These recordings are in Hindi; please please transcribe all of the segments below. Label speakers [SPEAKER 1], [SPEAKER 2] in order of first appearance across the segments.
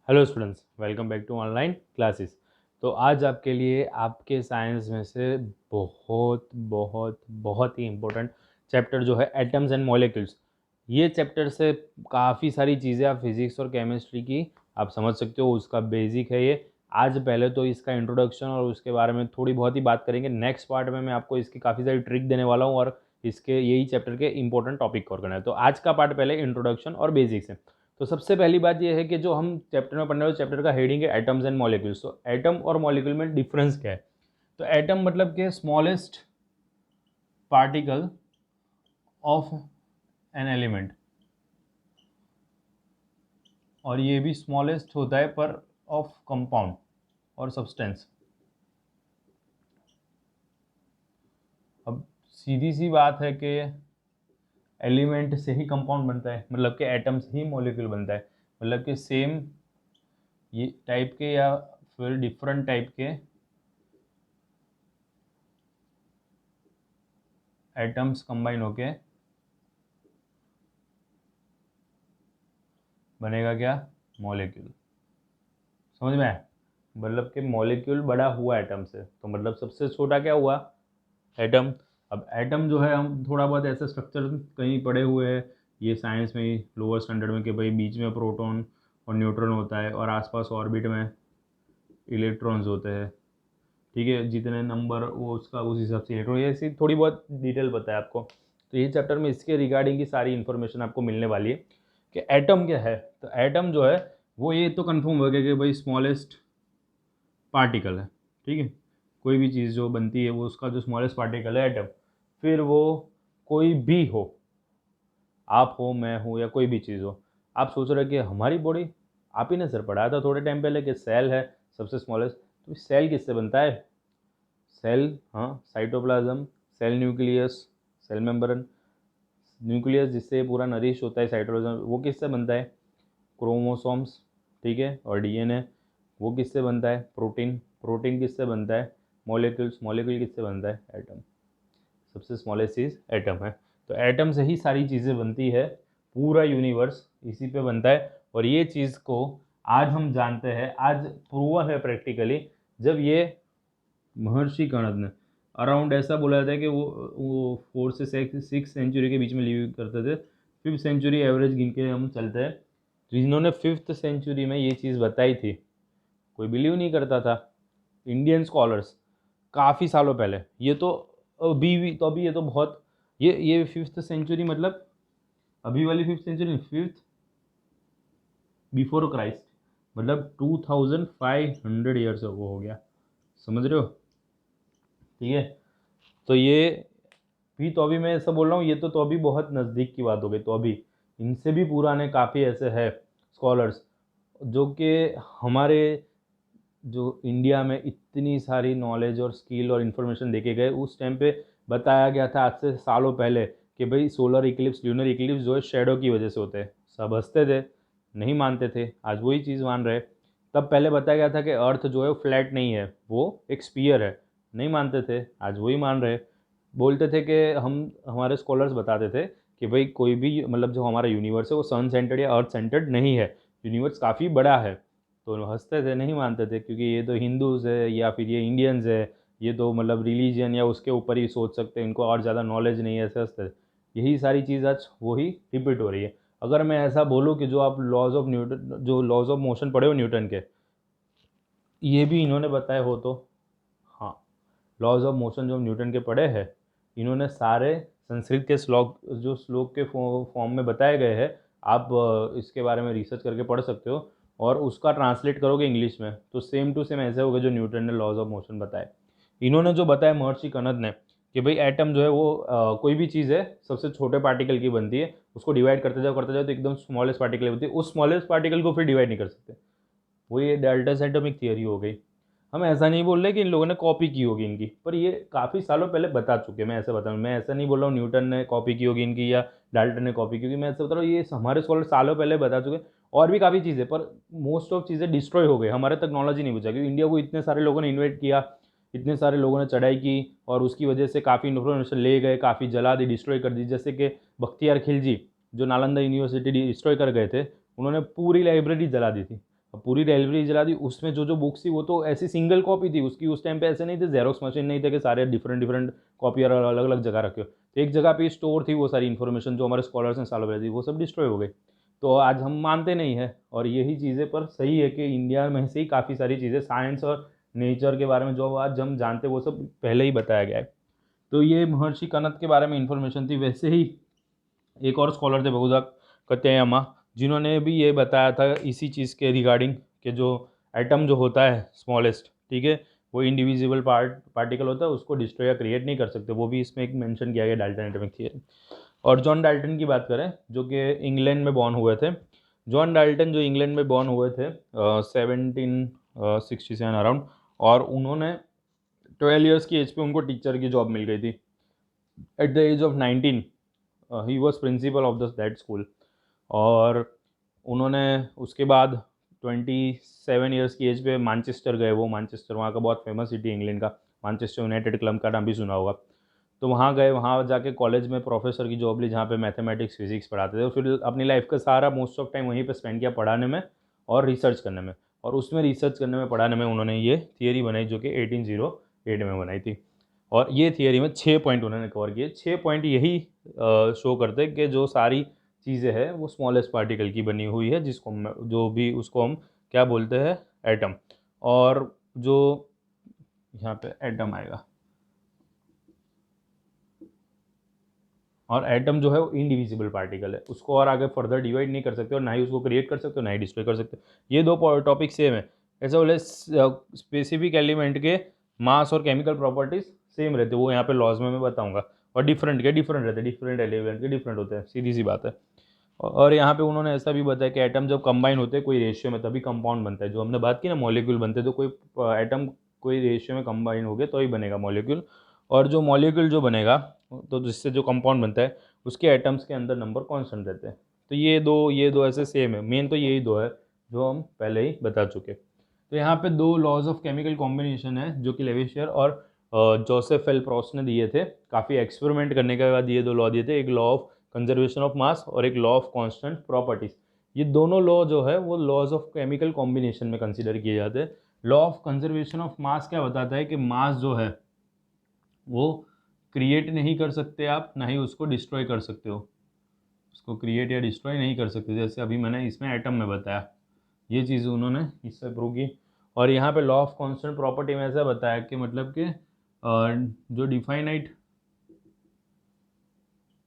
[SPEAKER 1] Hello students, welcome back to online classes. तो आज आपके लिए आपके साइंस में से बहुत बहुत बहुत ही इम्पोर्टेंट चैप्टर जो है एटम्स एंड मॉलिक्यूल्स। ये चैप्टर से काफ़ी सारी चीज़ें आप फिज़िक्स और केमिस्ट्री की आप समझ सकते हो, उसका बेसिक है ये। आज पहले तो इसका इंट्रोडक्शन और उसके बारे में थोड़ी बहुत ही बात करेंगे। नेक्स्ट पार्ट में मैं आपको इसकी काफ़ी सारी ट्रिक देने वाला हूँ और इसके यही चैप्टर के इंपॉर्टेंट टॉपिक कवर करना है। तो आज का पार्ट पहले इंट्रोडक्शन और बेसिक्स है। तो सबसे पहली बात यह है कि जो हम चैप्टर में पढ़ने वाले चैप्टर का हेडिंग है एटम्स एंड मॉलिक्यूल्स। तो एटम और मॉलिक्यूल में डिफरेंस क्या है? तो एटम मतलब कि smallest particle of an element, और ये भी स्मॉलेस्ट होता है पर ऑफ कंपाउंड और सब्सटेंस। अब सीधी सी बात है कि एलिमेंट से ही कंपाउंड बनता है, मतलब कि एटम से ही मॉलिक्यूल बनता है। मतलब कि सेम ये टाइप के या फिर डिफरेंट टाइप के एटम्स कंबाइन होके बनेगा क्या? मॉलिक्यूल। समझ में आया? मतलब कि मॉलिक्यूल बड़ा हुआ एटम से, तो मतलब सबसे छोटा क्या हुआ? एटम। अब एटम जो है, हम थोड़ा बहुत ऐसे स्ट्रक्चर कहीं पढ़े हुए हैं ये साइंस में ही लोअर स्टैंडर्ड में, कि भाई बीच में प्रोटॉन और न्यूट्रॉन होता है और आसपास ऑर्बिट में इलेक्ट्रॉन्स होते हैं। ठीक है, जितने नंबर वो उसका उस हिसाब से इलेक्ट्रॉन, ये ऐसी थोड़ी बहुत डिटेल पता है आपको। तो ये चैप्टर में इसके रिगार्डिंग की सारी इन्फॉर्मेशन आपको मिलने वाली है कि एटम क्या है। तो एटम जो है वो ये तो कंफर्म हो गया कि भाई स्मॉलेस्ट पार्टिकल है। ठीक है, कोई भी चीज़ जो बनती है वो उसका जो स्मॉलेस्ट पार्टिकल है एटम। फिर वो कोई भी हो, आप हो, मैं हूँ, या कोई भी चीज़ हो। आप सोच रहे कि हमारी बॉडी, आप ही ने सर पढ़ाया था थोड़े टाइम पहले कि सेल है सबसे स्मॉलेस्ट। तो सेल किससे बनता है? सेल, हाँ, cytoplasm, cell nucleus, cell membrane. Nucleus जिससे पूरा नरिश होता है, साइटोप्लाज्म वो किससे बनता है? क्रोमोसोम्स। ठीक है, और डीएनए वो किससे बनता है? प्रोटीन। प्रोटीन किससे बनता है? मॉलिक्यूल्स। मॉलिक्यूल किससे बनता है? एटम। सबसे स्मॉलेस्ट चीज़ एटम है। तो एटम से ही सारी चीज़ें बनती है, पूरा यूनिवर्स इसी पे बनता है। और ये चीज़ को आज हम जानते हैं, आज प्रूवन है प्रैक्टिकली। जब ये महर्षि कणद ने अराउंड ऐसा बोला जाता है कि वो 4 से 6 सेंचुरी के बीच में लिव करते थे। 5th सेंचुरी एवरेज गिन के हम चलते हैं। तो जिन्होंने 5th सेंचुरी में ये चीज़ बताई थी, कोई बिलीव नहीं करता था। इंडियन स्कॉलर्स काफ़ी सालों पहले, ये तो अभी भी, तो अभी ये तो बहुत, ये 5th सेंचुरी मतलब अभी वाली 5th century, 5th before Christ, मतलब 2500 ईयर्स वो हो गया। समझ रहे हो? ठीक है, तो ये भी, तो अभी मैं ऐसा बोल रहा हूँ, ये तो अभी बहुत नज़दीक की बात हो गई। तो अभी इनसे भी पुराने काफ़ी ऐसे हैं स्कॉलर्स जो कि हमारे जो इंडिया में इतनी सारी नॉलेज और स्किल और इन्फॉर्मेशन देके गए। उस टाइम पे बताया गया था आज से सालों पहले कि भाई सोलर इक्लिप्स, ल्यूनर इक्लिप्स जो है शेडो की वजह से होते हैं। सब हंसते थे, नहीं मानते थे, आज वही चीज़ मान रहे। तब पहले बताया गया था कि अर्थ जो है वो फ्लैट नहीं है, वो एक स्पीयर है, नहीं मानते थे, आज वही मान रहे। बोलते थे कि हम, हमारे स्कॉलर्स बताते थे कि भाई कोई भी, मतलब जो हमारा यूनिवर्स है वो सन सेंटर्ड या अर्थ सेंटर्ड नहीं है, यूनिवर्स काफ़ी बड़ा है। तो हंसते थे, नहीं मानते थे, क्योंकि ये तो हिंदूज है या फिर ये इंडियंस है, ये तो मतलब रिलीजन या उसके ऊपर ही सोच सकते हैं, इनको और ज़्यादा नॉलेज नहीं है, ऐसे हंसते थे। यही सारी चीज़ आज वही रिपीट हो रही है। अगर मैं ऐसा बोलूँ कि जो आप लॉज ऑफ न्यूटन, जो लॉज ऑफ मोशन पढ़े हो न्यूटन के, ये भी इन्होंने बताए हो तो, हाँ, लॉज ऑफ मोशन जो न्यूटन के पढ़े हैं, इन्होंने सारे संस्कृत के श्लोक, जो श्लोक के फॉर्म में बताए गए हैं। आप इसके बारे में रिसर्च करके पढ़ सकते हो, और उसका ट्रांसलेट करोगे इंग्लिश में तो सेम टू सेम ऐसे होगा जो न्यूटन ने लॉज ऑफ मोशन बताए। इन्होंने जो बताया महर्षि कनद ने कि भाई एटम जो है वो कोई भी चीज़ है सबसे छोटे पार्टिकल की बनती है, उसको डिवाइड करते जाओ तो एकदम स्मॉलेस्ट पार्टिकल बनती है, उस स्मॉलेस्ट पार्टिकल को फिर डिवाइड नहीं कर सकते। वो ये डाल्टन एटॉमिक थियरी हो गई। हम ऐसा नहीं बोल रहे कि इन लोगों ने कॉपी की होगी इनकी, पर ये काफ़ी सालों पहले बता चुके हैं। मैं ऐसा बता रहा हूँ, मैं ऐसा नहीं बोल रहा हूँ न्यूटन ने कॉपी की होगी इनकी या डाल्टन ने कॉपी की होगी। मैं ऐसा बता रहा हूँ ये हमारे स्कॉलर सालों पहले बता चुके हैं। और भी काफ़ी चीज़ें, पर मोस्ट ऑफ चीज़ें डिस्ट्रॉय हो गई, हमारे तक नॉलेज ही नहीं बचा, क्योंकि इंडिया को इतने सारे लोगों ने इन्वेट किया, इतने सारे लोगों ने चढ़ाई की, और उसकी वजह से काफ़ी इन्फॉर्मेशन ले गए, काफ़ी जला दी, डिस्ट्रॉय कर दी। जैसे कि बख्तियार खिलजी जो नालंदा यूनिवर्सिटी डिस्ट्रॉय कर गए थे, उन्होंने पूरी लाइब्रेरी जला दी थी। अब पूरी लाइब्रेरी जला दी, उसमें जो जो बुक्स थी वो तो ऐसी सिंगल कॉपी थी उसकी, उस टाइम पे ऐसे नहीं थे, जेरोक्स मशीन नहीं थे कि सारे डिफरेंट डिफरेंट कॉपी अलग अलग जगह रखे हो, तो एक जगह पे स्टोर थी वो सारी इन्फॉर्मेशन जो हमारे स्कॉलर्स ने सालों पहले थी, वो सब डिस्ट्रॉय हो गई। तो आज हम मानते नहीं है, और यही चीज़ें पर सही है कि इंडिया में से ही काफ़ी सारी चीज़ें साइंस और नेचर के बारे में जो आज हम जानते हैं वो सब पहले ही बताया गया है। तो ये महर्षि कनत के बारे में इन्फॉर्मेशन थी। वैसे ही एक और स्कॉलर थे बहुधा कत्यायमा, जिन्होंने भी ये बताया था इसी चीज़ के रिगार्डिंग कि जो एटम जो होता है स्मॉलेस्ट, ठीक है, वो इंडिविजिबल पार्टिकल होता है, उसको डिस्ट्रॉय या क्रिएट नहीं कर सकते। वो भी इसमें एक मेंशन किया गया डाल्टन एटॉमिक थियरी। और जॉन डाल्टन की बात करें जो कि इंग्लैंड में बॉर्न हुए थे, जॉन डाल्टन जो इंग्लैंड में बॉर्न हुए थे 1767 अराउंड, और उन्होंने 12 ईयर्स की एज पे उनको टीचर की जॉब मिल गई थी। At the age of 19 he was principal of the that school. और उन्होंने उसके बाद 27 ईयर्स की एज पे मैनचेस्टर गए, वो मैनचेस्टर वहाँ का बहुत फेमस सिटी इंग्लैंड का, मैनचेस्टर यूनाइटेड क्लब का नाम भी सुना होगा। तो वहाँ गए, वहाँ जाके कॉलेज में प्रोफेसर की जॉब ली जहाँ पे मैथमेटिक्स फिजिक्स पढ़ाते थे, और फिर अपनी लाइफ का सारा मोस्ट ऑफ टाइम वहीं पे स्पेंड किया पढ़ाने में और रिसर्च करने में। और उसमें रिसर्च करने में पढ़ाने में उन्होंने ये थियरी बनाई जो कि 1808 में बनाई थी। और ये थियरी में 6 पॉइंट उन्होंने कवर किए। 6 पॉइंट यही शो करते हैं कि जो सारी चीज़ें हैं वो स्मॉलेस्ट पार्टिकल की बनी हुई है, जिसको जो भी उसको हम क्या बोलते हैं, एटम। और जो यहाँ पे एटम आएगा, और एटम जो है वो इंडिविजिबल पार्टिकल है, उसको और आगे फर्दर डिवाइड नहीं कर सकते, और ना ही उसको क्रिएट कर सकते हो ना ही डिस्ट्रॉय कर सकते हो। ये दो टॉपिक सेम है। ऐसे बोले स्पेसिफिक एलिमेंट के मास और केमिकल प्रॉपर्टीज सेम रहते हैं, वो यहाँ पे लॉज में मैं बताऊंगा। और डिफरेंट के डिफरेंट रहते हैं, डिफरेंट एलिमेंट के डिफरेंट होते हैं, सीधी सी बात है। और यहाँ पे उन्होंने ऐसा भी बताया कि एटम जब कंबाइन होते हैं कोई रेशियो में तभी कंपाउंड बनता है। जो हमने बात की ना मॉलिक्यूल बनते हैं, तो कोई एटम कोई रेशियो में कंबाइन हो गए तो ही बनेगा मॉलिक्यूल। और जो मॉलिक्यूल जो बनेगा तो जिससे जो कंपाउंड बनता है उसके एटम्स के अंदर नंबर कांस्टेंट रहते हैं। तो ये दो ऐसे सेम है, मेन तो यही दो है जो हम पहले ही बता चुके। तो यहाँ पे दो लॉज ऑफ केमिकल कॉम्बिनेशन है जो कि लेविशियर और जोसेफ एल प्रॉस्ट ने दिए थे। काफ़ी एक्सपेरिमेंट करने के बाद ये दो लॉ दिए थे, एक law of conservation of mass और एक लॉ ऑफ कांस्टेंट प्रॉपर्टीज। ये दोनों लॉ जो है वो लॉज ऑफ केमिकल कॉम्बिनेशन में कंसिडर किए जाते हैं। Law of conservation of mass क्या बताता है कि मास जो है वो क्रिएट नहीं कर सकते आप, ना ही उसको डिस्ट्रॉय कर सकते हो। उसको क्रिएट या डिस्ट्रॉय नहीं कर सकते, जैसे अभी मैंने इसमें एटम में बताया, ये चीज़ उन्होंने इससे प्रूव की। और यहाँ पे लॉ ऑफ कांस्टेंट प्रॉपर्टी में ऐसा बताया कि मतलब कि जो डिफाइनाइट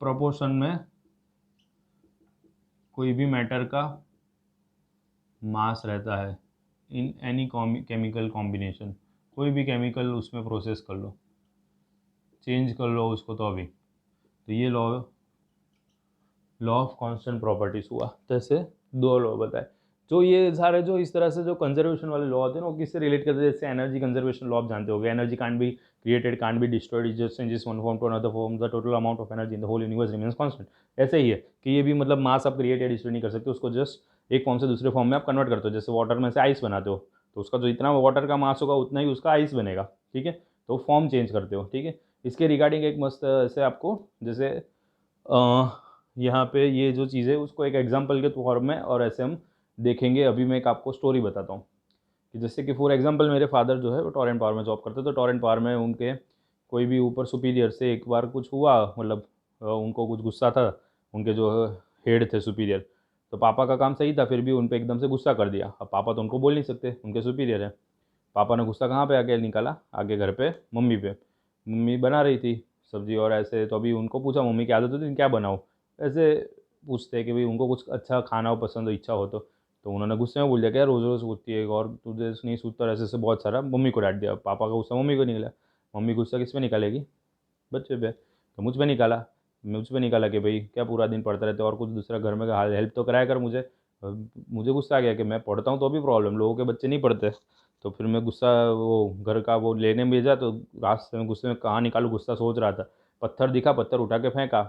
[SPEAKER 1] प्रोपोर्शन में कोई भी मैटर का मास रहता है इन एनी केमिकल कॉम्बिनेशन, कोई भी केमिकल उसमें प्रोसेस कर लो, चेंज कर लो उसको, तो अभी तो ये लॉ ऑफ कांस्टेंट प्रॉपर्टीज हुआ। तो ऐसे दो लॉ बताए। जो ये सारे जो इस तरह से जो कंजर्वेशन वाले लॉ होते हैं ना, वो किससे रिलेट करते हैं, जैसे एनर्जी कंजर्वेशन लॉ आप जानते हो, energy can't be created, can't be destroyed, it just changes one form to another form, the total amount of energy in the whole universe remains constant. ऐसे ही है कि ये भी मतलब मास आप क्रिएट या डिस्ट्रॉय नहीं कर सकते, उसको जस्ट एक फॉर्म से दूसरे फॉर्म में आप कन्वर्ट करते हो। जैसे वाटर में से आइस बनाते हो, तो उसका जो इतना वाटर का मास होगा उतना ही उसका आइस बनेगा, ठीक है, तो फॉर्म चेंज करते हो, ठीक है। इसके रिगार्डिंग एक मस्त ऐसे आपको जैसे यहाँ पे ये जो चीज़ है उसको एक एग्जांपल के तौर में और ऐसे हम देखेंगे। अभी मैं एक आपको स्टोरी बताता हूँ कि जैसे कि फॉर एग्जांपल मेरे फादर जो है वो टोरेंट पावर में जॉब करते, तो टोरेंट पावर में उनके कोई भी ऊपर सुपीरियर से एक बार कुछ हुआ, मतलब उनको कुछ गुस्सा था, उनके जो हेड थे सुपीरियर, तो पापा का काम सही था फिर भी उन पर एकदम से गुस्सा कर दिया। अब पापा तो उनको बोल नहीं सकते, उनके सुपीरियर है। पापा ने गुस्सा कहाँ पे आके निकाला, आगे घर पे मम्मी पे। मम्मी बना रही थी सब्जी और ऐसे, तो अभी उनको पूछा मम्मी की आदत होती है क्या बनाऊँ, ऐसे पूछते हैं कि भाई उनको कुछ अच्छा खाना हो पसंद हो, इच्छा हो तो उन्होंने गुस्से में बोल दिया कि यार रोज़ रोज़ सूझती है और तुझे नहीं सूझता, ऐसे से बहुत सारा मम्मी को डांट दिया। पापा का गुस्सा मम्मी को निकला। मम्मी गुस्सा किस पे निकालेगी, बच्चे पे, तो मुझ पे निकाला। मुझ पे निकाला कि भाई क्या पूरा दिन पढ़ते रहते और कुछ दूसरा घर में हेल्प तो कराया कर मुझे। मुझे गुस्सा आ गया कि मैं पढ़ता हूँ तो भी प्रॉब्लम, लोगों के बच्चे नहीं पढ़ते। तो फिर मैं गुस्सा वो घर का वो लेने भेजा, तो रास्ते में गुस्से में कहाँ निकालूँ, गुस्सा सोच रहा था, पत्थर दिखा, पत्थर उठा के फेंका।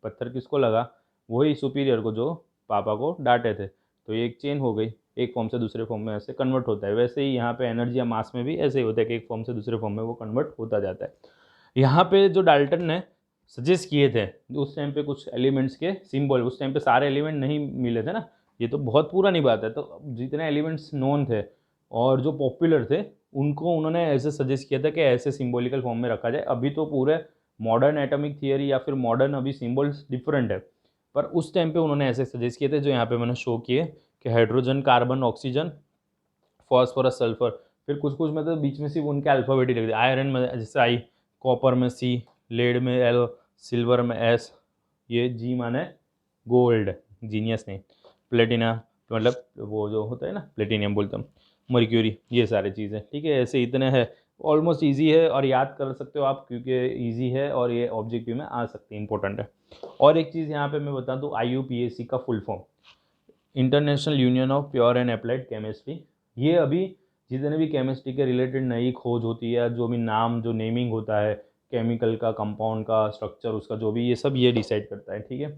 [SPEAKER 1] पत्थर किसको लगा, वही सुपीरियर को जो पापा को डांटे थे। तो ये एक चेन हो गई, एक फॉर्म से दूसरे फॉर्म में ऐसे कन्वर्ट होता है। वैसे ही यहाँ पे एनर्जी या मास में भी ऐसे ही होता है कि एक फॉर्म से दूसरे फॉर्म में वो कन्वर्ट होता जाता है। यहाँ पे जो डाल्टन ने सजेस्ट किए थे उस टाइम पे कुछ एलिमेंट्स के सिंबल, उस टाइम पे सारे एलिमेंट नहीं मिले थे ना, ये तो बहुत पुरानी बात है। तो जितने एलिमेंट्स नोन थे और जो पॉपुलर थे उनको उन्होंने ऐसे सजेस्ट किया था कि ऐसे सिंबॉलिकल फॉर्म में रखा जाए। अभी तो पूरे मॉडर्न एटॉमिक थियरी या फिर मॉडर्न अभी सिंबल्स डिफरेंट है, पर उस टाइम पे उन्होंने ऐसे सजेस्ट किए थे जो यहाँ पे मैंने शो किए कि hydrogen, carbon, oxygen, phosphorus, sulphur. फिर कुछ कुछ में तो बीच में सिर्फ उनके अल्फ़ाबेट ही लिख दिया। आयरन में जैसे आई, कॉपर में सी, लेड में एल, सिल्वर में एस, ये जी माने गोल्ड, जीनियस नहीं, प्लेटिना मतलब वो जो होता है ना प्लेटिनियम बोलते हैं, मर्क्यूरी, ये सारी चीज़ें। ठीक है, ऐसे इतने हैं। ऑलमोस्ट इजी है और याद कर सकते हो आप, क्योंकि इजी है और ये ऑब्जेक्टिव में आ सकती है, इंपॉर्टेंट है। और एक चीज़ यहाँ पे मैं बता दूँ, IUPAC का full form international union of pure and applied chemistry. ये अभी जितने भी केमिस्ट्री के रिलेटेड नई खोज होती है, जो भी नाम, जो नेमिंग होता है केमिकल का, कंपाउंड का, स्ट्रक्चर उसका जो भी, ये सब ये डिसाइड करता है। ठीक है,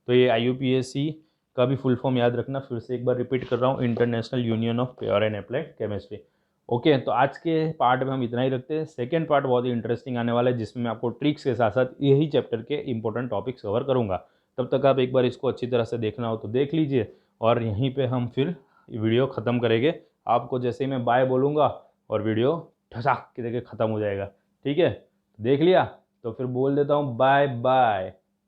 [SPEAKER 1] तो ये IUPAC का भी फुल फॉर्म याद रखना। फिर से एक बार रिपीट कर रहा हूँ, international union of pure and applied chemistry. Okay, तो आज के पार्ट में हम इतना ही रखते हैं। सेकेंड पार्ट बहुत ही इंटरेस्टिंग आने वाला है, जिसमें मैं आपको ट्रिक्स के साथ साथ यही चैप्टर के इंपॉर्टेंट टॉपिक्स कवर करूँगा। तब तक आप एक बार इसको अच्छी तरह से देखना हो तो देख लीजिए, और यहीं पे हम फिर वीडियो ख़त्म करेंगे। आपको जैसे ही मैं बाय बोलूँगा और वीडियो ठसाक के देके ख़त्म हो जाएगा। ठीक है, देख लिया तो फिर बोल देता हूँ बाय बाय।